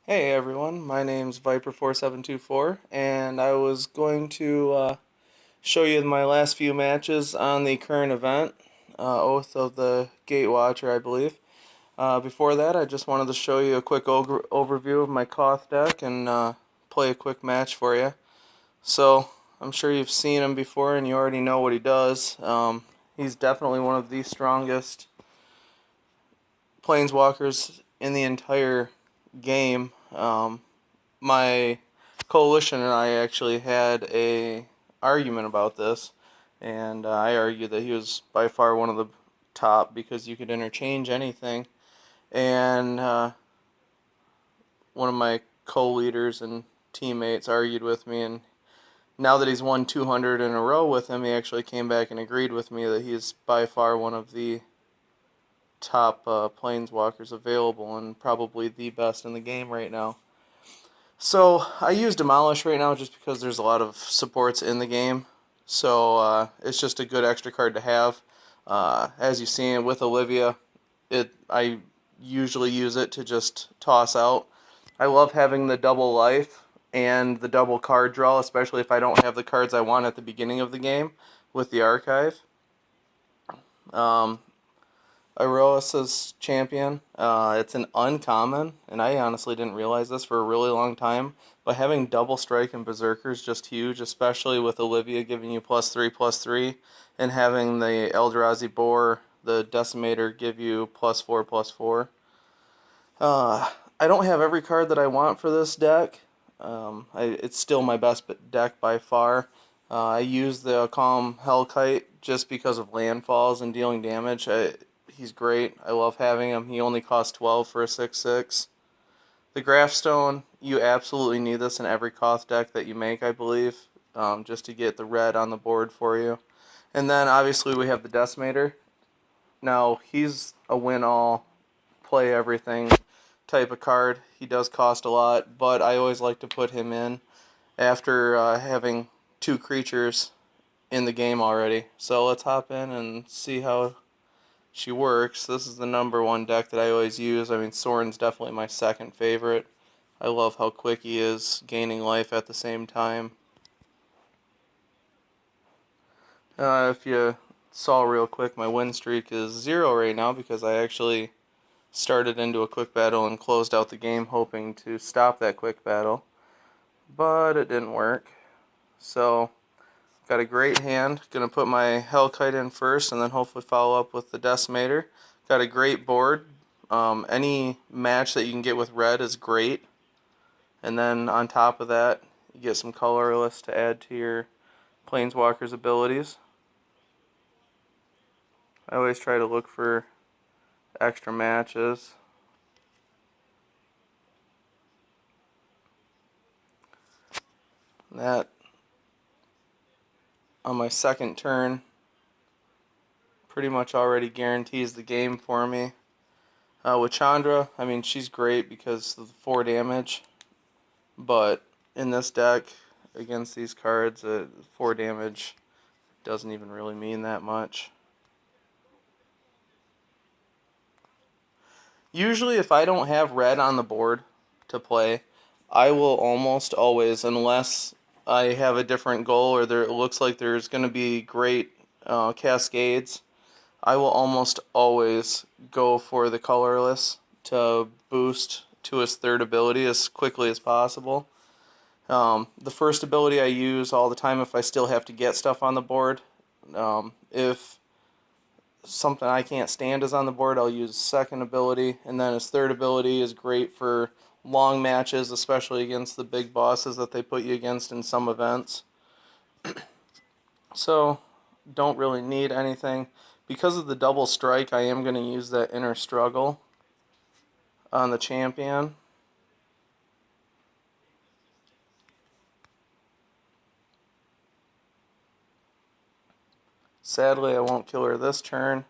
Hey everyone, my name's viper4724, and I was going to show you my last few matches on the current event, Oath of the Gatewatcher, I believe. Before that, I just wanted to show you a quick overview of my Koth deck and play a quick match for you. So, I'm sure you've seen him before and you already know what he does. He's definitely one of the strongest planeswalkers in the entire game. My coalition and I actually had a argument about this, and I argued that he was by far one of the top because you could interchange anything. And one of my co-leaders and teammates argued with me, and now that he's won 200 in a row with him, he actually came back and agreed with me that he's by far one of the top planeswalkers available and probably the best in the game right now. So I use Demolish right now just because there's a lot of supports in the game. So it's just a good extra card to have. As you've seen with Olivia, I usually use it to just toss out. I love having the double life and the double card draw, especially if I don't have the cards I want at the beginning of the game with the archive. Um, Iroa's champion. It's an uncommon, and I honestly didn't realize this for a really long time. But having double strike and berserker is just huge, especially with Olivia giving you +3/+3, and having the Eldrazi Boar, the Decimator, give you +4/+4. Uh, I don't have every card that I want for this deck. It's still my best deck by far. I use the Calm Hellkite just because of landfalls and dealing damage. He's great. I love having him. He only costs 12 for a 6/6. The Graphstone, you absolutely need this in every Koth deck that you make, I believe, just to get the red on the board for you. And then obviously we have the Decimator. Now, he's a win all, play everything type of card. He does cost a lot, but I always like to put him in after having two creatures in the game already. So let's hop in and see how she works. This is the number one deck that I always use. I mean, Soren's definitely my second favorite. I love how quick he is, gaining life at the same time. If you saw real quick, my win streak is 0 right now because I actually started into a quick battle and closed out the game hoping to stop that quick battle. But it didn't work. So, got a great hand. Gonna put my Hellkite in first and then hopefully follow up with the Decimator. Got a great board. Any match that you can get with red is great. And then on top of that, you get some colorless to add to your Planeswalker's abilities. I always try to look for extra matches. That on my second turn pretty much already guarantees the game for me. With Chandra, I mean, she's great because of the 4 damage, but in this deck, against these cards, 4 damage doesn't even really mean that much. Usually, if I don't have red on the board to play, I will almost always, unless I have a different goal or it looks like there's going to be great cascades, I will almost always go for the colorless to boost to his third ability as quickly as possible. The first ability I use all the time if I still have to get stuff on the board. If something I can't stand is on the board, I'll use second ability, and then his third ability is great for long matches, especially against the big bosses that they put you against in some events. So, don't really need anything. Because of the double strike, I am going to use that inner struggle on the champion. Sadly, I won't kill her this turn.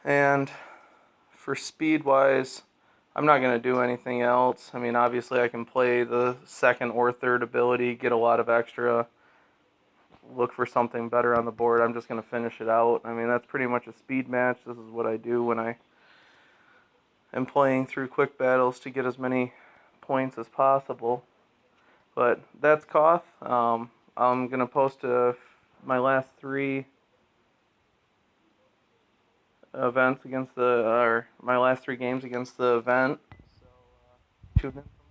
And for speed-wise, I'm not going to do anything else. I mean, obviously I can play the second or third ability, get a lot of extra, look for something better on the board. I'm just going to finish it out. I mean, that's pretty much a speed match. This is what I do when I and playing through quick battles to get as many points as possible. But that's Koth. I'm gonna post my last 3 events against the, or my last 3 games against the event. So tune in.